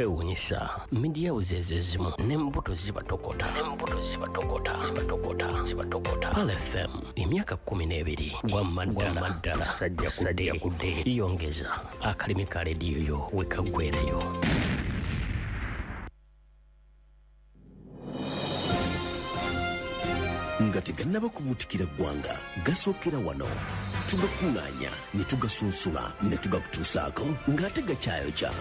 kwewunyisa media uzezezimu n'embuto zibatokota Pearl FM emyaka 12 gwamaddala sajja kudde iyongeza akalimi ka rediyo yo wekagwereyo. Nga tegannaba kubuutikira ggwanga gasookera wano tugakuŋŋaanya ne tugasunsula ne tugakutuusaako ng'ate gakyayokya.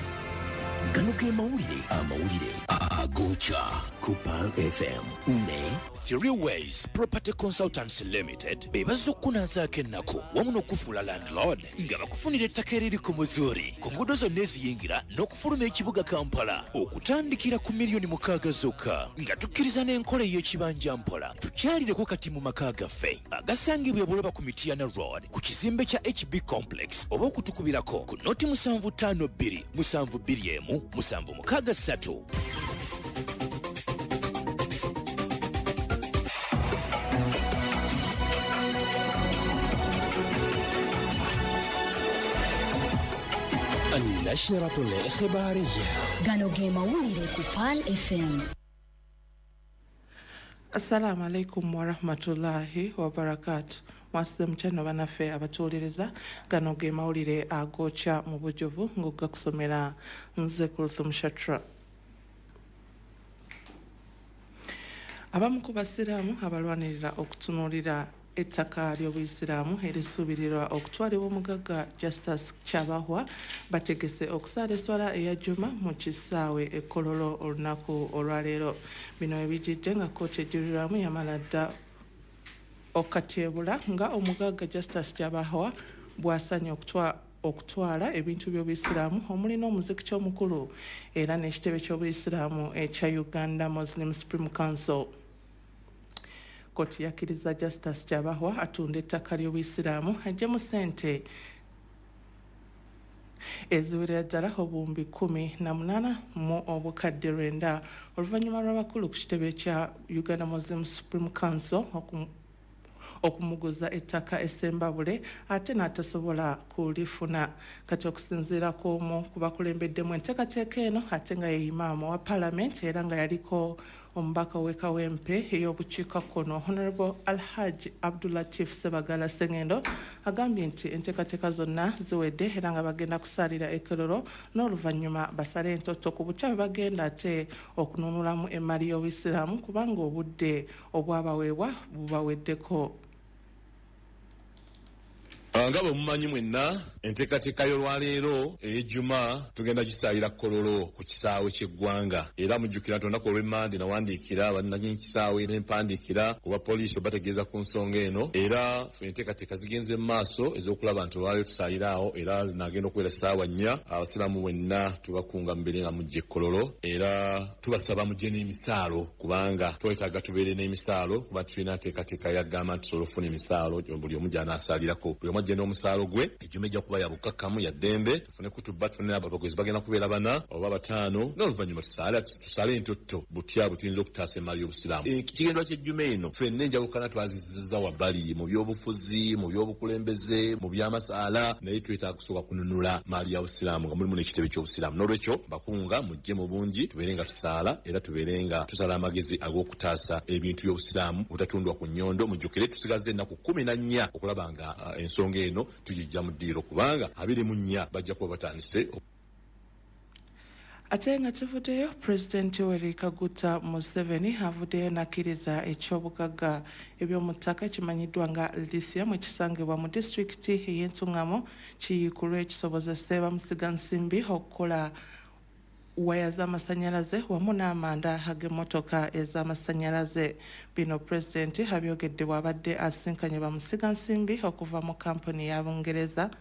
Gano ge amawulire Agookya Ku Pearl FM ne Three Ways Property Consultants Limited bebazo kunazaako ennaku wamu n'okufuula landlord nga bakufunira ettaka eriri ku muzuuri ku nguudo zonna eziyingira n'okufuluma ekibuga Kampala okutandikira ku miliyoni 6 zokka nga tukkiriza n'enkola ey'ekibanja mpola tukyalireko kati mu maka gaffe agasangibwa ebulaba ku Mityana Road ku kizimbe kya HB Complex oba okutukubirako ku noti 752 721 763. النشرة الإخبارية gano ge mawulire ku Pearl FM. Assalamu alaikum wa rahmatullahi wa barakatuh. Mwasize mchano banafe abatuuliriza gano ge mawulire Agookya mu bujjuvu ng'ogakusomera nze Kuluthum Shatrah. Abamu ku basiraamu abalwanirira okutunuulira ettaka ly'Obuyisiraamu erisuubirirwa okutwalibwa omugagga Justice Kyabahwa bategese okusaala esswala eya Juma mu kisaawe e Kololo olunaku olwaleero. Bino ebijjidde nga kkooti ejulirwamu yamala dda okatyebula nga omugagga Justice Kyabahwa bw'asanye okutwala ebintu by'Obuyisiraamu omuli n'omuzikiti omukulu era n'ekitebe ky'Obuyisiraamu ekya Uganda Muslim Supreme Council. Koti yakkiriza Justice Kyabahwa atunda ettaka ly'Obuyisiraamu aggyemu ssente eziwerera ddala obuwumbi 18 mu obukadde 9 oluvannyuma lw'abakulu ku kitebe kya Uganda Muslim Supreme Council okumuguza ettaka essembabule ate n'atasobola kulifuna. Kati okusinziira kw'omu ku bakulembeddemu enteekateeka eno ate nga ye imaamu wa Parliament era nga yaliko omubaka w'ekawempe ey'obukiikakkono Honorable Alhaji Abdulatif Sebagala Sengendo agambye nti enteekateeka zonna ziwedde era nga bagenda kusaalira e Kololo n'oluvannyuma basale entoto ku bukyawe bagenda ate okununulamu emmali y'Obuyisiraamu kubanga obudde obwabaweebwa bubaweddeko. Nga bwe mumanyi mwenna enteekateeka y'olwaleero ey'ejjuma tugenda gisaalira Kololo ku kisaawe ky'eggwanga era mujjukira tonako olw'emmande nawandiikira bannannyini kisaawe n'empandiikira ku bapoliisi obategeeza ku nsonga eno era enteekateeka zigenze mu maaso ez'okulaba nti olwaleero tusaalira awo era zinagenda okubeera ssaawa 4 abasiraamu bwenna tubakunga mubere nga mujje Kololo era tubasaba mujje n'emisaalo kubanga twetaaga tubeere n'emisaalo kuba tulina nteekateeka yagamba nti tusobola ofuna emisaalo buli omu gy'anaasaalirako buli n'omusaalo gwe ejjuma ejja kuba ya bukkakkamu ya ddembe tufune kutuba tufune ababagozi bagenda kubeera 4 oba 5 n'oluvannyuma tusaale entotto butya butuyinza okutaasa emmali y'Obusiraamu. Ekigendwa ky'ejjuma eno ffenna enjawukana twazizizza wabbali mu by'obufuzi mu by'obukulembeze mu by'amasaala naye twetaaga kusooka kununula maali ya Busiraamu nga mulimu n'ekitebe ky'Obusiraamu. N'olwekyo bakunga mujje mu bungi tubeere nga tusaala era tubeere nga tusala amagezi ag'okutaasa ebintu by'Obusiraamu obutatundwa ku nnyondo. Mujjukire tusigaze ennaku 14 okulaba nga ensonga eno tugijja mu ddiiro kubanga 24 bajja kuba batandise. Ate nga tuvuddeyo Pulezidenti Yoweri Kaguta Museveni avuddeyo n'akkiriza eky'obugagga eby'omu ttaka ekimanyiddwa nga lithium ekisangibwa mu disitulikiti ey'Entungamo kiyiikulwe kisobozese bamusigansimbi okukola waya z'amasannyalaze wamu n'amanda ag'emmotoka ez'amasannyalaze. Bino Pulezidenti abyogedde bw'abadde asinkanye bamusigansimbi okuva mu kampuni ya Bungereza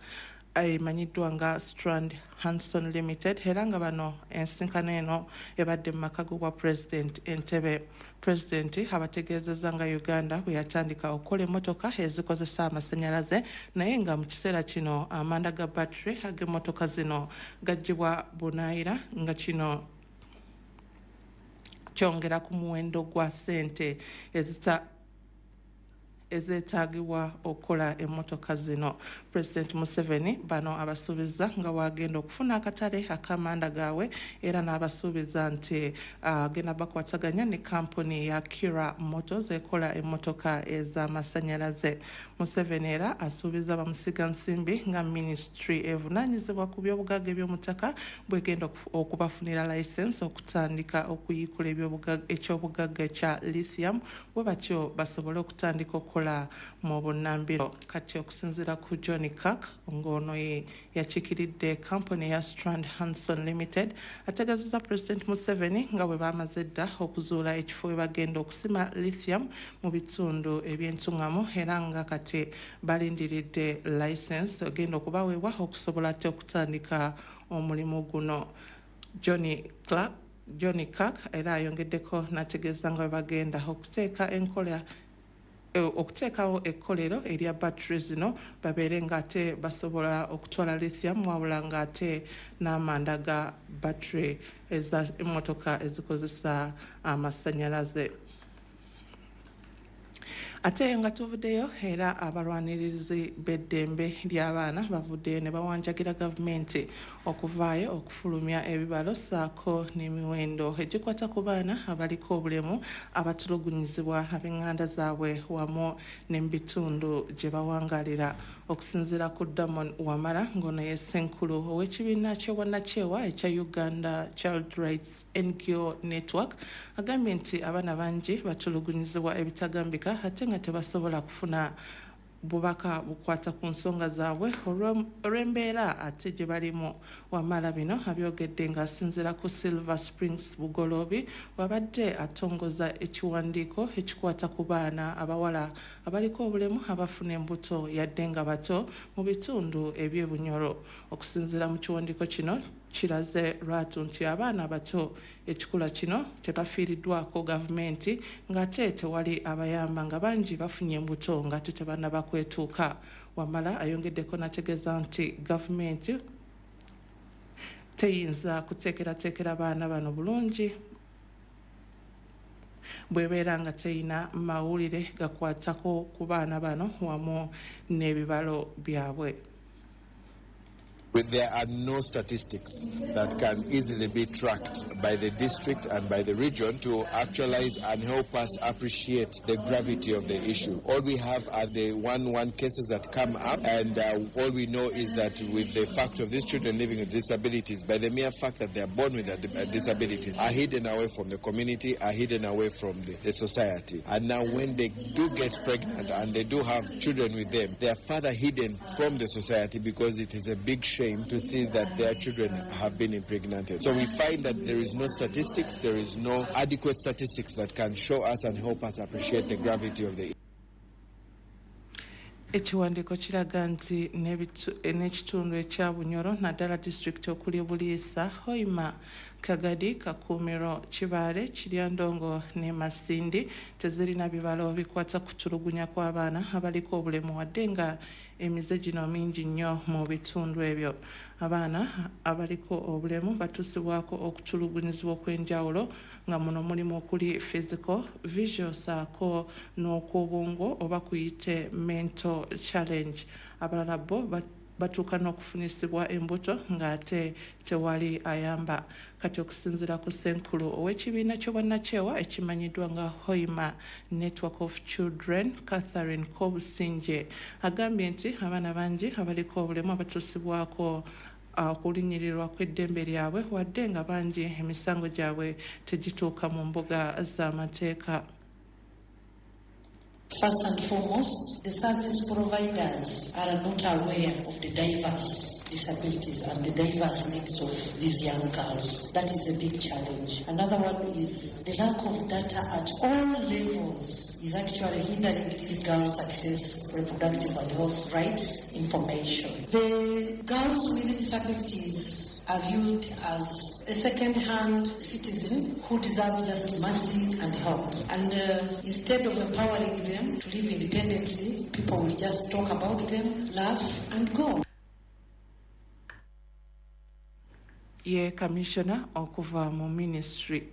emanyiddwa nga Strand Hanson Limited era nga bano ensinkano eno ebadde mu maka g'obwa Pulezidenti Entebbe. Pulezidenti abategeezezza nga Uganda bwe yatandika okukola emmotoka ezikozesa amasannyalaze naye nga mu kiseera kino amanda ga battery ag'emmotoka zino gaggyibwa bunaayira nga kino kyongera ku muwendo gwa ssente ezeetaagibwa okukola emmotoka zino. President Museveni bano abasuubiza nga wagenda okufuna akatale akamanda gaabwe era n'abasuubiza nti agenda bakwataganya ne kampuni ya Kira Motors ekola emmotoka ez'amasannyalaze. Museveni era asuubiza bamusiga nsimbi nga ministry evunaanyizibwa ku by'obugagga eby'omutaka bwegenda okubafunira license okutandika okuyikula ekyobugagga ekya lithium bwe batyo basobole okutandika okukola mu bunnambiro. Kati okusinziira ku John Kirk ng'ono yakiikiridde kampuni ya Strand Hanson Limited ategeezezza President Museveni nga bwe bamaze dda okuzuula ekifo we bagenda okusima lithium mu bitundu eby'entuŋŋamu era nga kati balindiridde license ogenda okubaweebwa okusobola ate okutandika omulimu guno. Johnny Kirk era ayongeddeko n'ategeeza nga bwe bagenda okuteekawo ekkolero erya battery zino babeere ng'ate basobola okutwala lithium wabula ng'ate n'amanda ga battery eza emmotoka ezikozesa amasannyalaze. Ate nga tuvuddeyo era abalwanirizi b'eddembe ly'abaana bavuddeyo ne bawanjagira gavumenti okuvaayo okufulumya ebibalo ssaako n'emiwendo egikwata ku baana abaliko obulemu abatulugunyizibwa ab'eŋŋanda zaabwe wamu ne mu bitundu gye bawangalira. Okusinziira ku Damon Wamala ng'ono ye ssenkulu ow'ekibiina ky'obwannakyewa ekya Uganda Child Rights NGO Network agambye nti abaana bangi batulugunyizibwa ebitagambika ate nga tebasobola kufuna bubaka bukwata ku nsonga zaabwe olw'embeera ate gye balimu. Wamala bino abyogedde ng'asinziira ku Silver Springs Bugoloobi wabadde atongoza ekiwandiiko ekikwata ku baana abawala abaliko obulemu abafuna embuto yadde nga bato mu bitundu eby'ebunyoro. Okusinziira mu kiwandiiko kino kiraze lwatu nti abaana abato ekikula kino tebafiiriddwako gavumenti ng'ate tewali abayamba nga bangi bafunye embuto ng'ate tebannaba kwetuuka. Wamala ayongeddeko n'ategeeza nti gavumenti teyinza kuteekerateekera baana bano bulungi bw'ebeera nga teyina mawulire gakwatako ku baana bano wamu n'ebibalo byabwe. There are no statistics that can easily be tracked by the district and by the region to actualize and help us appreciate the gravity of the issue. All we have are the one cases that come up, and all we know is that with the fact of these children living with disabilities, by the mere fact that they are born with disabilities, are hidden away from the community, are hidden away from the society. And now when they do get pregnant and they do have children with them, they are further hidden from the society because it is a big shame to see that their children have been impregnated. So we find that there is no statistics, there is no adequate statistics that can show us and help us appreciate the gravity of the issue. Ekiwandiiko kiraga nti n'ekitundu ekya Bunyoro naddala disitulikiti okuli Buliisa, Hoima, Kagadi, Kakuumiro, Kibaale, Kiryandongo ne Masindi tezirina bibalo bikwata ku tulugunya kw'abaana abaliko obulemu wadde nga emize gino mingi nnyo mu bitundu ebyo. Abaana abaliko obulemu batuusibwako okutulugunyizibwa okw'enjawulo nga muno mulimu okuli physical, visual saako n'okw'obwongo oba kuyite mental challenge. Abalala bo batuuka n'okufunisibwa embuto ng'ate tewali ayamba. Kati okusinziira ku Ssenkulu ow'ekibiina ky'obwannakyewa ekimanyiddwa nga Hoima Network of Children, Catherine Kobusinje, agambye nti abaana bangi abaliko obulemu abatuusibwako okulinnyirirwa kw'eddembe lyabwe wadde nga bangi emisango gyabwe tegituuka mu mbuga z'amateeka. First and foremost, the service providers are not aware of the diverse disabilities and the diverse needs of these young girls. That is a big challenge. Another one is the lack of data at all levels is actually hindering these girls access reproductive and health rights information. The girls with disabilities are viewed as a second-hand citizen who deserve just mercy and help. And instead of empowering them to live independently, people will just talk about them, laugh, and go. Ye Commissioner okuva mu Ministry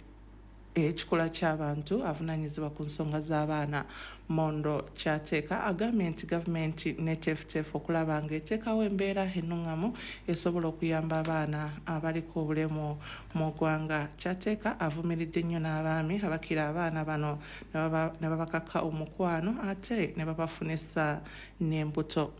ekikula ky'abantu avunaanyizibwa ku nsonga z'abaana Mondo Kyateeka agambye nti gavumenti neteefuteefu okulaba ng'eteekawo embeera ennungamu esobola okuyamba abaana abaliko obulemu mu ggwanga. Kyateeka avumiridde nnyo n'abaami abakira abaana bano ne babakaka omukwano ate ne babafunisa n'embuto.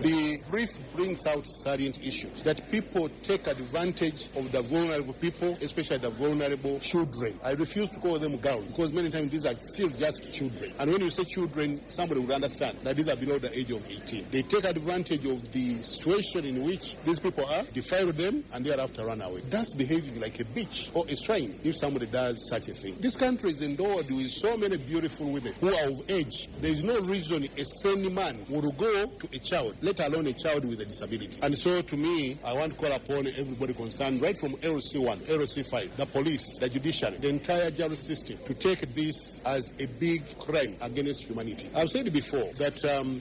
The brief brings out salient issues that people take advantage of the vulnerable people, especially the vulnerable children. I refuse to call them girls because many times these are still just children. And when you say children, somebody would understand that these are below the age of 18. They take advantage of the situation in which these people are, defile them, and thereafter run away. That's behaving like a bitch or a swine if somebody does such a thing. This country is endowed with so many beautiful women who are of age. There is no reason a sane man would go to a child, let alone a child with a disability. And so to me, I want to call upon everybody concerned, right from LC1, LC5, the police, the judiciary, the entire justice system, to take this as a big crime against humanity. I've said before that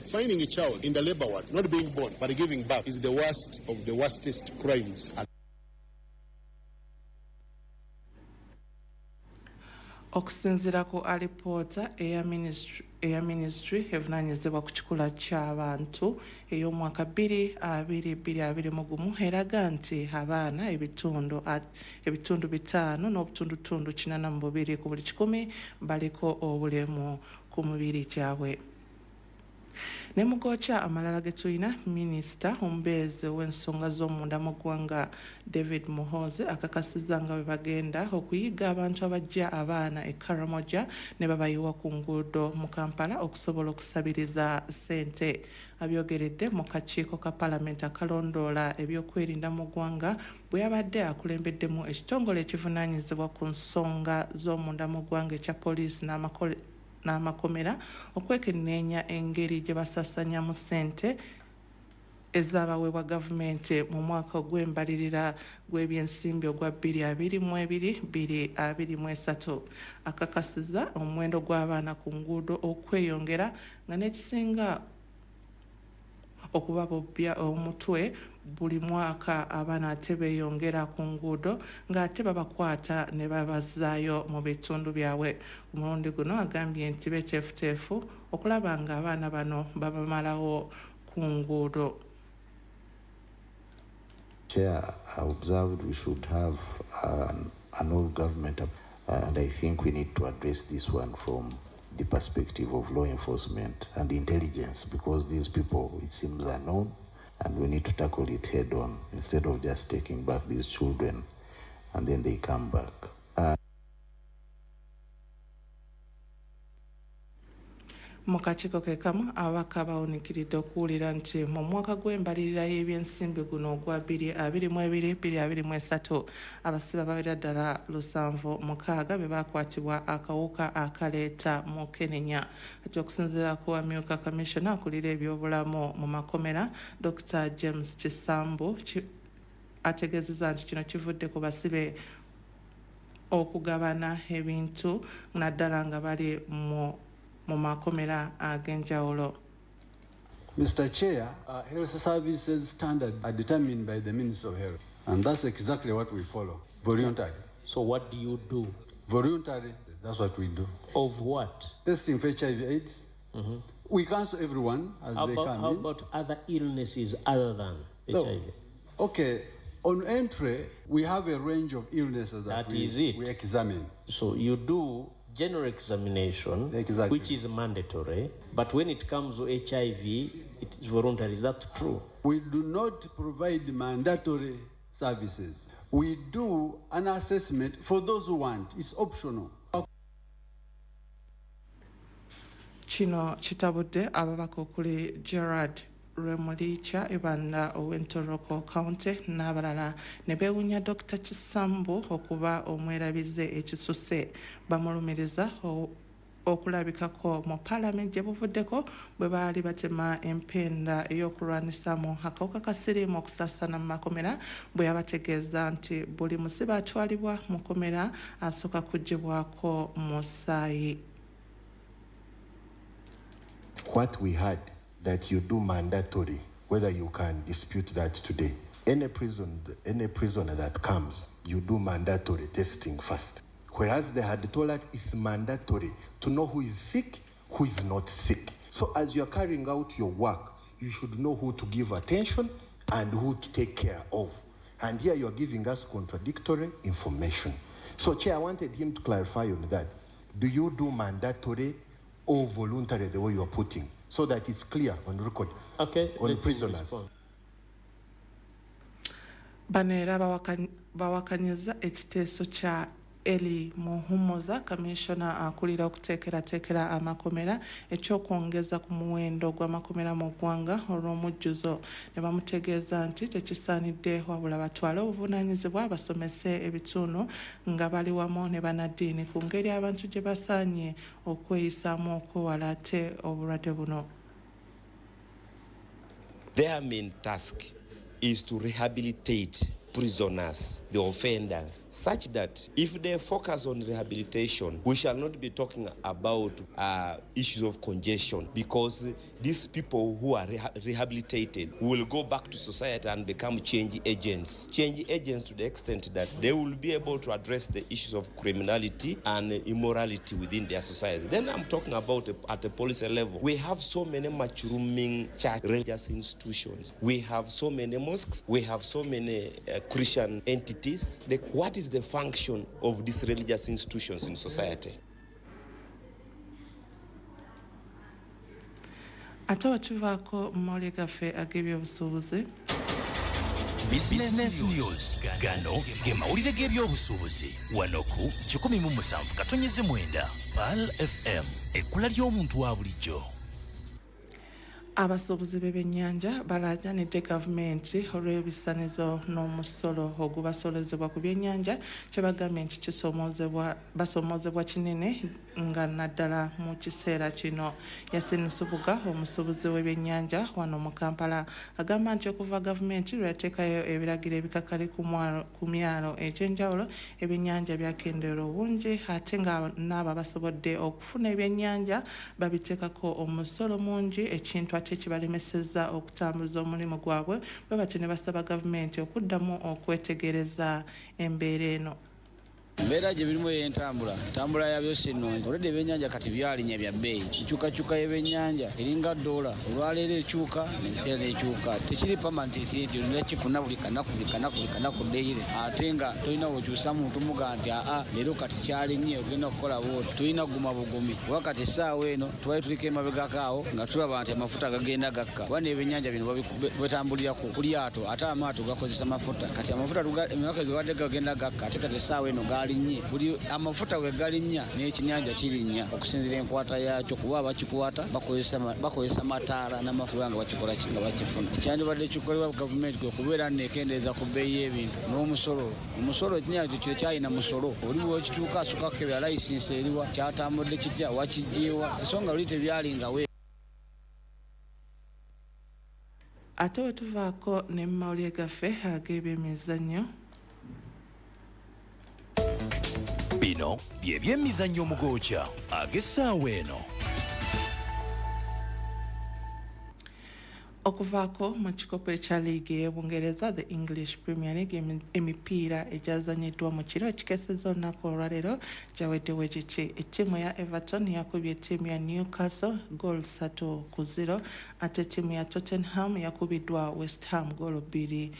finding a child in the labor ward, not being born, but giving birth, is the worst of the worstest crimes. Okusinziira ku alipoota eya ministry evunaanyizibwa ku kikula ky'abantu ey'omwaka 2021 eraga nti abaana ebitundu 5.82 ku buli 100 baliko obulemu ku mibiri gyabwe. Ne mu gookya amalala ge tulina, minisita omubeezi w'ensonga z'omunda mu ggwanga David Muhoozi akakasizza nga bwe bagenda okuyiga abantu abajja abaana e Karamoja ne babayiwa ku nguudo mu Kampala okusobola okusabiriza ssente. Abyogeredde mu kakiiko ka Paalamenti akalondoola ebyokwerinda mu ggwanga bwe yabadde akulembeddemu ekitongole ekivunaanyizibwa ku nsonga z'omunda mu ggwanga ekya poliisi n'amakomera okwekenneenya engeri gye basaasaanyamu ssente ezaabaweebwa gavumenti mu mwaka ogw'embalirira gw'ebyensimbi ogwa 2022-2023. Akakasizza omuwendo gw'abaana ku nguudo okweyongera nga n'ekisinga okuba bobbya omutwe buli mwaka abaana ate beeyongera ku nguudo ng'ate babakwata ne babazaayo mu bitundu byabwe. Ku mulundi guno agambye nti beeteefuteefu okulaba nga abaana bano babamalawo ku nguudo. Chair, I observed we should have an old government, and I think we need to address this one from the perspective of law enforcement and intelligence, because these people, it seems, are known, and we need to tackle it head on instead of just taking back these children and then they come back. Mu kakiiko ke kamu ababaka bawunikiridde okuwulira nti mu mwaka gw'embalirira y'ebyensimbi guno ogwa 2022-2023 abasibe abawerera ddala 706 be baakwatibwa akawuka akaleeta mu Kenenya. Ati okusinziira ku amyuka kamishona akulira ebyobulamu mu makomera Dr. James Kisambu ategeezezza nti kino kivudde ku basibe okugabana ebintu naddala nga bali mu makomera ag'enjawulo. Mr. Chair, health services standards are determined by the Ministry of Health, and that's exactly what we follow, voluntary. So what do you do? Voluntary, that's what we do. Of what? Testing for HIV/AIDS. Mm-hmm. We cancel everyone as they come in. How about other illnesses other than HIV? Okay, on entry, we have a range of illnesses that we examine. So you do general examination, exactly, which is mandatory, but when it comes to HIV, it is voluntary. Is that true? We do not provide mandatory services. We do an assessment for those who want. It's optional. Kino kitabudde ababaka okuli Gerard Remulicha Ibanda ow'Entoroko County n'abalala ne beewuunya Dr. Kisambu okuba omwerabize ekisusse bamulumiriza okulabikako mu Paalamenti gye buvuddeko bwe baali batema empenda ey'okulwanisaamu akawuka ka siriimu okusaasaana mu makomera bwe yabategeeza nti buli musibe atwalibwa mu komera asooka kuggyibwako musaayi. What we had that you do mandatory, whether you can dispute that today. any prisoner that comes, you do mandatory testing first. Whereas the had told us it's mandatory to know who is sick, who is not sick. So as you're carrying out your work, you should know who to give attention and who to take care of. And here you're giving us contradictory information. So Chair, I wanted him to clarify on that. Do you do mandatory or voluntary the way you're putting, so that it's clear on record on prisoners? Banera bawakanyiza ekiteeso kya Eli Muhumuza, Commissioner akulira okuteekerateekera amakomera ekyokwongeza ku muwendo gw'amakomera mu ggwanga olw'omujjuzo. Ne bamutegeeza nti tekisaanidde wabula batwale obuvunaanyizibwa basomese ebitundu nga bali wamu ne bannaddiini ku ngeri abantu gye basaanye okweyisaamu okwewala ate obulwadde buno. Their main task is to rehabilitate prisoners, the offenders, such that if they focus on rehabilitation, we shall not be talking about issues of congestion, because these people who are rehabilitated will go back to society and become change agents to the extent that they will be able to address the issues of criminality and immorality within their society. Then I'm talking about at the policy level. We have so many mushrooming church religious institutions. We have so many mosques. We have so many Christian entities. What is the function of these religious institutions in society? Ate watuvaako mmawulire gaffe ag'ebyobusuubuzi. Business News. Gano ge mawulire g'ebyobusuubuzi. Wano ku 17.9 Pearl FM. Ekkula ly'omuntu wa bulijjo. Abasuubuzi b'ebyennyanja balaajanidde gavumenti olw'ebisanizo n'omusolo ogubasolezebwa ku byennyanja kye bagambye nti basomoozebwa kinene nga naddala mu kiseera kino. Yasin Subuga, omusuubuzi w'ebyennyanja wano mu Kampala, agamba nti okuva gavumenti lw'yateekayo ebiragiro ebikakali ku myalo egy'enjawulo, ebyennyanja byakendeera obungi ate nga n'abo basobodde okufuna ebyennyanja babiteekako omusolo mungi, ekintu ate kibalemesezza okutambuza omulimu gwabwe. Bwe batyo ne basaba gavumenti okuddamu okwetegereza embeera eno. Mbeera gye birimu entambula yabyo si nnungi. Olwedde ebyennyanja kati byalinya bya bbeeyi. Enkyukakyuka y'ebyennyanja eringa $, olwaleero ekyuka n'entera n'ekyuka. Tekiri pamanti nti nekifuna buli kanaku ddeyire. Ate nga tolina bw'okyusa muntu muga nti leero kati kyalinnye ogenda okukola bwoti. Tulina kuguma bugumi. Wakati essaawa eno twali tuliko emabegako awo nga tulaba nti amafuta gagenda gakka. Kuba n'ebyennyanja bino babitambulirako ku lyato ate amaato gakozesa mafuta. Kati amafuta emyaka eziwadde gagenda gakka ate kati essaawa eno buli amafuta we galinnya n'ekyennyanja kirinnya okusinziira enkwata yaakyo, kuba abakikwata bakozesa mataala n'amafuta nga bakikola nga bakifuna. Ekyandibadde kikolebwa gavumenti kwe kubeera nekendeeza ku bbeeyi y'ebintu n'omusolo ekyennyanja kyo kyalina musolo. Oli bw'okituuka asukako ebya layisinsi eriwa kyatambudde kitya wakijjeewa, ensonga luli tebyalinga we. Ate we tuvaako ne mu mawulire gaffe ag'ebyemizannyo. Bino by'ebyemizannyo mugookya ag'essaawa eno. Okuvaako mu kikopo ekya liigi y'Obungereza, the English Premier League, emipiira egyazanyiddwa mu kiro ekikesezza olunaku olwaleero gyaweddewo giki. Ettiimu ya Everton yakubye ettiimu ya Newcastle goal 3-0, ate ettiimu ya Tottenham yakubiddwa West Ham goal 2-1.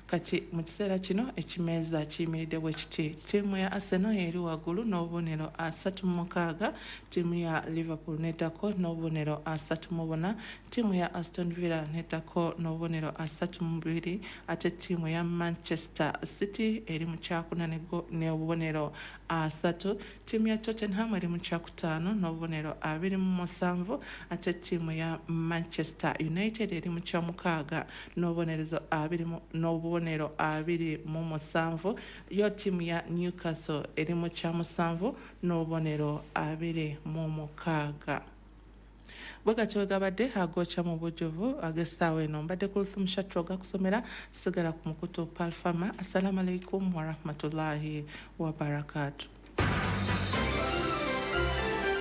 Kati mu kiseera kino ekimeeza kiyimiridde bwe kiti. Ttiimu ya Arsenal eri waggulu n'obubonero 36, ttiimu ya Liverpool neddako n'obubonero 34, ttiimu ya Aston Villa neddako n'obubonero 32, ate ttiimu ya Manchester City eri mu kyakuna n'obubonero 3, ttiimu ya Tottenham eri mu kyakutaano n'obubonero 27, ate ttiimu ya Manchester United eri mu kyamukaaga n'obubonero 27, yo ttiimu ya Newcastle eri mu kyamusanvu n'obubonero 26. Bwe gatyo gabadde agookya mu bujjuvu ag'essaawa eno. Mbadde Kuluthum Shatrah gakusomera, sigala ku mukutu Pearl FM. Assalamu alaikum wa rahmatullahi wa barakatuh.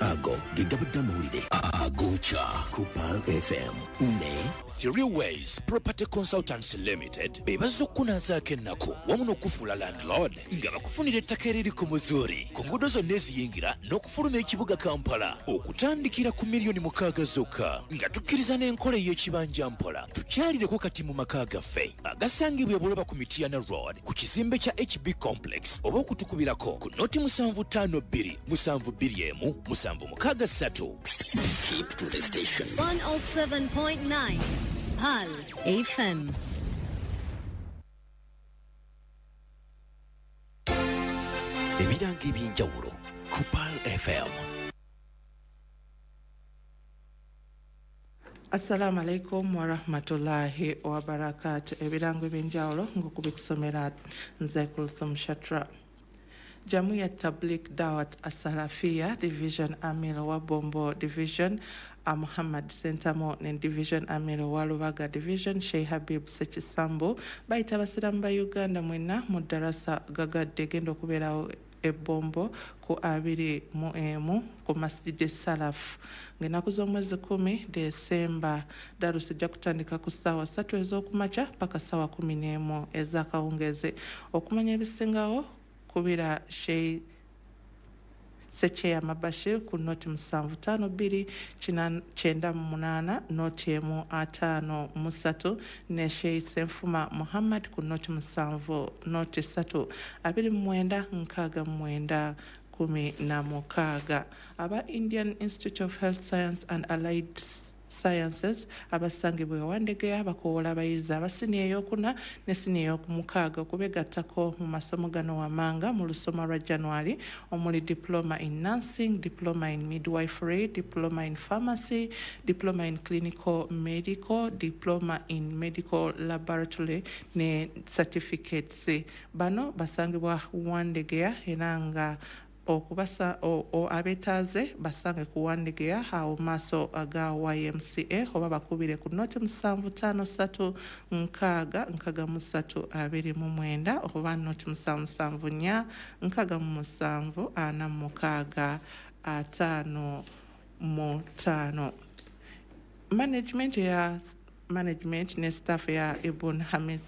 ago gegabadde amawulire Agookya Ku Pearl FM ne Three Ways Property Consultants Limited bebaza okunazaako ennaku wamu n'okufuula landlord nga bakufunira ettaka eriri ku muzuuri ku nguudo zonna eziyingira n'okufuluma ekibuga Kampala okutandikira ku miliyoni 6 zokka nga tukkiriza n'enkola ey'ekibanja mpola tukyalireko kati mu maka gaffe agasangibwa Buloba ku Mityana Road ku kizimbe kya HB Complex oba okutukubirako ku noti 752 721 763. Keep to the station 107.9 Pearl FM. Ebiranga eby'enjawulo ku Pearl FM. Assalamu alaikum wa rahmatullahi wa barakatuh. Ebirango eby'enjawulo ng'okubikusomera nze Kuluthum Shatrah. Jamia Tabligh Dawat Asalafiya Division Amiro wa Bombo Division Muhammad Sentamo ne Division Amiro wa Lubaga Division Sheikh Habib Sekisambo bayita abasiramu ba Uganda mwena mu darasa gagadde genda okubeerawo ebbombo ku 21 ku Masjid Salaf ng'ennaku z'omwezi 10 Desemba darusi ejja kutandika ku ssaawa 3 ez'okumakya paka ssaawa 11 ez'akawungeezi. Okumanya ebisingawo kubira Sheikh Secheya Mabashir ku noti 75298 noti 553 ne Sheikh Senfuma Muhammad ku noti 7 noti 329 aba Indian Institute of Health Science and Allied Sciences abasangibwa Wandegeya bakowola abayizi abasiniya ey'okuna ne siniya ey'okumukaaga okubegattako mu masomo gano wamanga mu lusoma lwa January omuli diploma in nursing, diploma in midwifery, diploma in pharmacy, diploma in clinical medical, diploma in medical laboratory ne certificates. Bano basangibwa Wandegeya era nga okubasa abetaaze basange ku Wandegeya awo maaso aga YMCA oba bakubire ku noti 756 oba noti 774 management ne staff ya Ibn Hamis